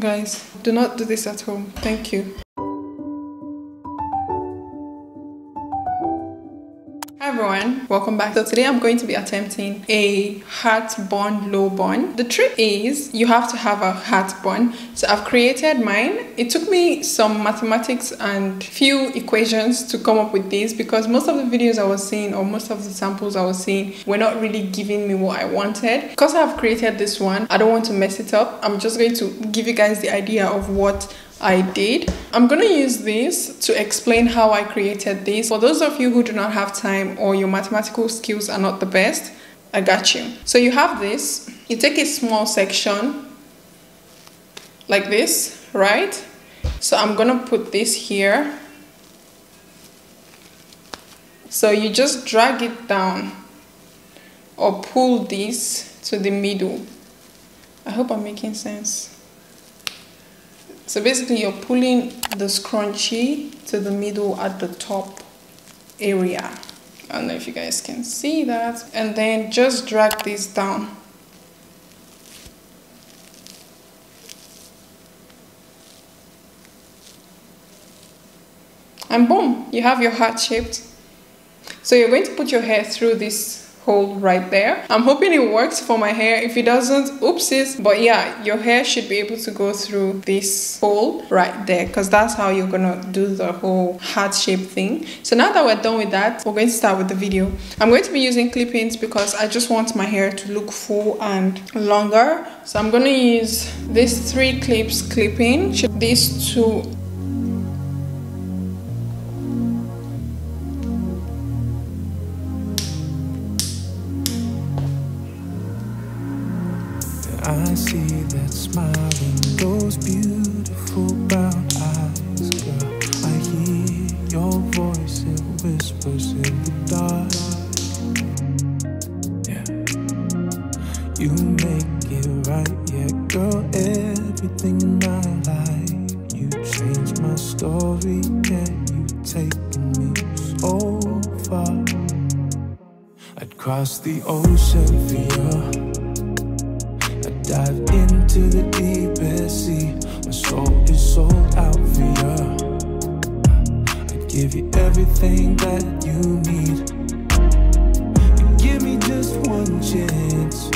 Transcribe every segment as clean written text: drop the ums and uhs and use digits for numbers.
Guys, do not do this at home. Thank you. Hi everyone, welcome back. So today I'm going to be attempting a hat bun low bun. The trick is you have to have a hat bun. So I've created mine. It took me some mathematics and few equations to come up with this because most of the videos I was seeing or most of the samples I was seeing were not really giving me what I wanted. Because I've created this one, I don't want to mess it up. I'm just going to give you guys the idea of what I did. I'm gonna use this to explain how I created this. For those of you who do not have time or your mathematical skills are not the best, I got you. So you have this, you take a small section like this, right? So I'm gonna put this here. So you just drag it down or pull this to the middle. I hope I'm making sense. So basically you're pulling the scrunchie to the middle at the top area. I don't know if you guys can see that. And then just drag this down. And boom, you have your heart shaped. So you're going to put your hair through this hole right there. I'm hoping it works for my hair. If it doesn't, oopsies. But yeah, your hair should be able to go through this hole right there because that's how you're gonna do the whole heart shape thing. So now that we're done with that, we're going to start with the video. I'm going to be using clip-ins because I just want my hair to look full and longer. So I'm gonna use these 3 clips clip-in, these 2. I see that smile in those beautiful brown eyes, girl. I hear your voice, it whispers in the dark. Yeah, you make it right, yeah, girl. Everything in my life, you changed my story, yeah. You've taken me so far. I'd cross the ocean for you. Dive into the deepest sea. My soul is sold out for you. I'd give you everything that you need. And give me just one chance.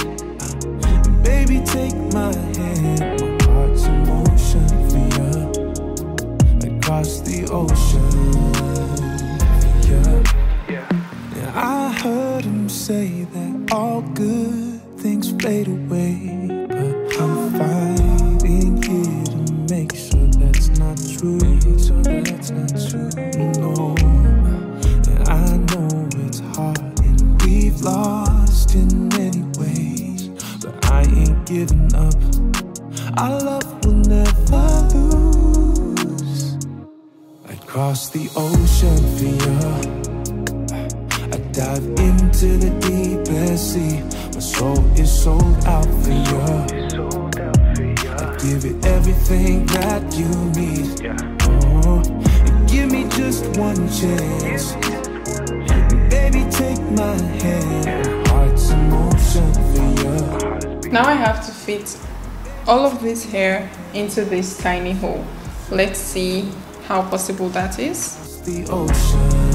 And baby, take my hand. My heart's in motion for you. I'd cross the ocean for you. Yeah, I heard him say that all good things fade away. I'm fighting here to make sure that's not true. No, and I know it's hard and we've lost in many ways, but I ain't giving up. Our love will never lose. I'd cross the ocean for you. I'd dive into the deepest sea. My soul is sold out for you. I'd give you everything that you need. Oh, and give me just one chance. And baby, take my hand. Heart's in motion for you. Now I have to fit all of this hair into this tiny hole. Let's see how possible that is. The ocean.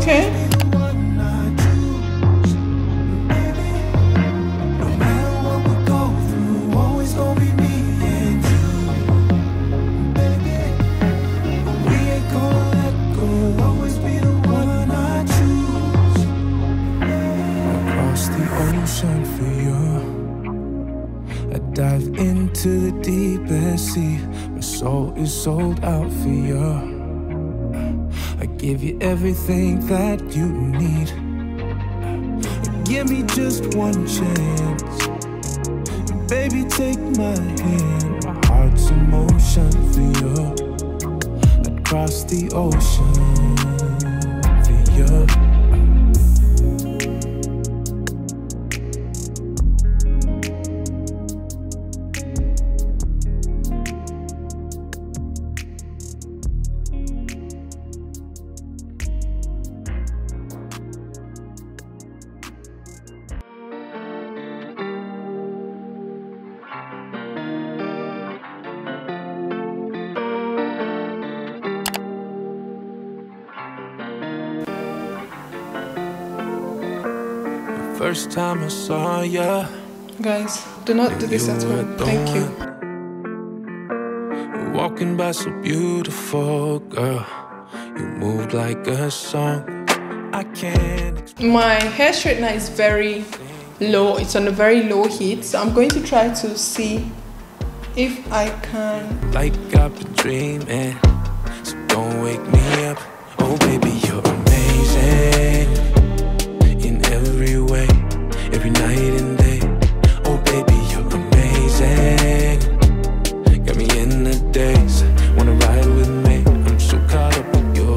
Okay. Dive into the deepest sea. My soul is sold out for you. I give you everything that you need. Give me just one chance. Baby, take my hand. My heart's in motion for you. I'd cross the ocean for you. First time I saw ya, guys, do not do this at home. Thank you. Walking by so beautiful, girl. You moved like a song. I can't. My hair straightener is very low. It's on a very low heat, so I'm going to try to see if I can. Like I've been dreaming, so don't wake me up. Oh baby, you're amazing in every way, every night and day. Oh baby, you're amazing. Got me in the days. Wanna ride with me? I'm so caught up with you.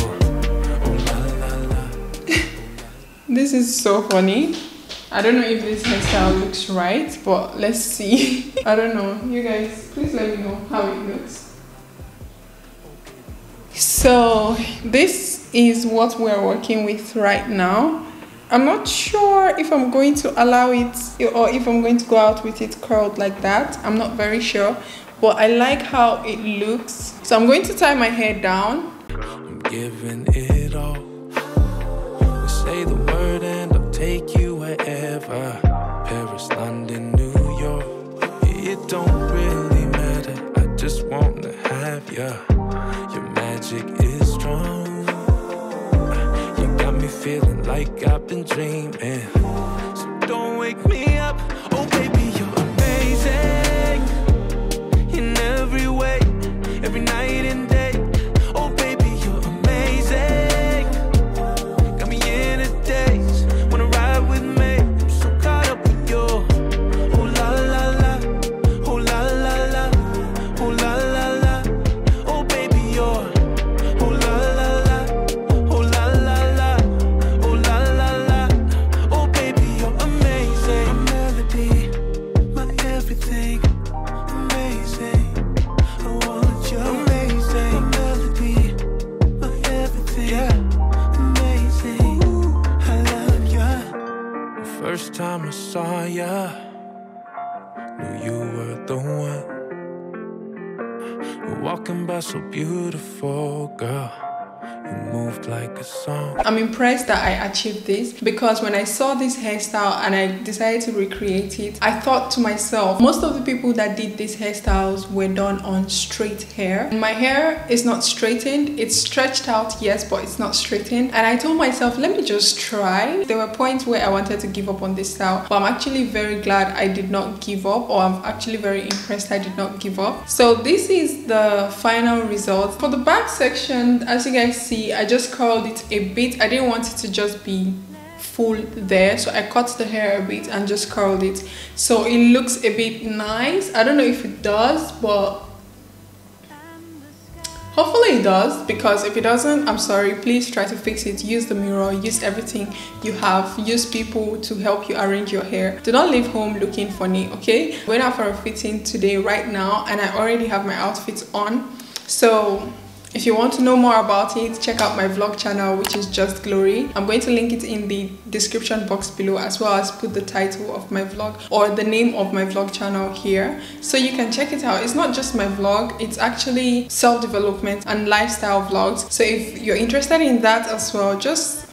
Oh la la la. This is so funny. I don't know if this hairstyle looks right, but let's see. I don't know. You guys, please let me know how it looks. So this is what we're working with right now. I'm not sure if I'm going to allow it or if I'm going to go out with it curled like that. I'm not very sure, but I like how it looks. So I'm going to tie my hair down. I'm giving it all. Say the word and I'll take you wherever. Paris, London, New York. It don't really matter. I just want to have ya. Your magic is strong. You got me feeling like I've been dreaming. So don't wake me up. Oh baby, you're amazing in every way, every night and day. Oh baby, you're amazing. Got me in the days. Wanna ride with me? I'm so caught up with you. Oh la la la. Oh la la la. Oh la la la. Oh baby, you're. Oh la la la. Oh la la la. Oh la la la. Oh baby, you're amazing. My melody, my everything. Amazing. I want you. Amazing. My melody, my everything. Yeah. Amazing. I love ya. The first time I saw ya, knew you were the one. You're walking by so beautiful, girl. You moved like a song. I'm impressed that I achieved this because when I saw this hairstyle and I decided to recreate it, I thought to myself, most of the people that did these hairstyles were done on straight hair. And my hair is not straightened. It's stretched out, yes, but it's not straightened. And I told myself, let me just try. There were points where I wanted to give up on this style, but I'm actually very glad I did not give up, or I'm actually very impressed I did not give up. So this is the final result. For the back section, as you guys see, I just curled it a bit. I didn't want it to just be full there, so I cut the hair a bit and just curled it, so it looks a bit nice. I don't know if it does, but hopefully it does, because if it doesn't, I'm sorry. Please try to fix it. Use the mirror, use everything you have, use people to help you arrange your hair. Do not leave home looking funny, okay? Went out for a fitting today right now and I already have my outfit on. So if you want to know more about it, check out my vlog channel, which is Just Glory. I'm going to link it in the description box below, as well as put the title of my vlog or the name of my vlog channel here, so you can check it out. It's not just my vlog, it's actually self-development and lifestyle vlogs. So if you're interested in that as well, just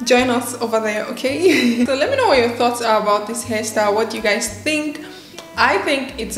join us over there, okay? So let me know what your thoughts are about this hairstyle. What do you guys think? I think it's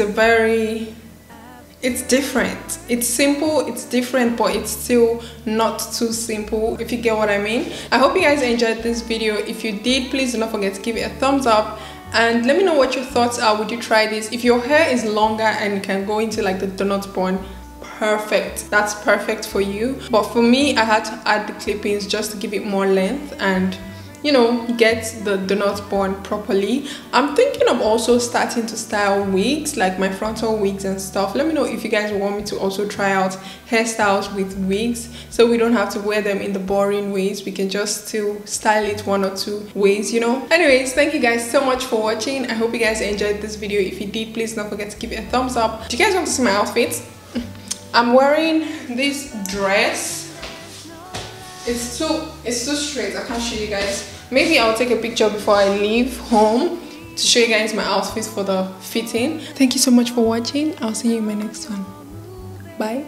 it's different. It's simple, it's different, but it's still not too simple, if you get what I mean. I hope you guys enjoyed this video. If you did, please do not forget to give it a thumbs up and let me know what your thoughts are. Would you try this? If your hair is longer and you can go into like the donut bun, perfect. That's perfect for you. But for me, I had to add the clippings just to give it more length and, you know, get the donut bun properly. I'm thinking of also starting to style wigs, like my frontal wigs and stuff. Let me know if you guys want me to also try out hairstyles with wigs, so we don't have to wear them in the boring ways. We can just still style it one or two ways, you know. Anyways, thank you guys so much for watching. I hope you guys enjoyed this video. If you did, please don't forget to give it a thumbs up. Do you guys want to see my outfit? I'm wearing this dress. It's too straight. I can't show you guys. Maybe I'll take a picture before I leave home to show you guys my outfit for the fitting. Thank you so much for watching. I'll see you in my next one. Bye.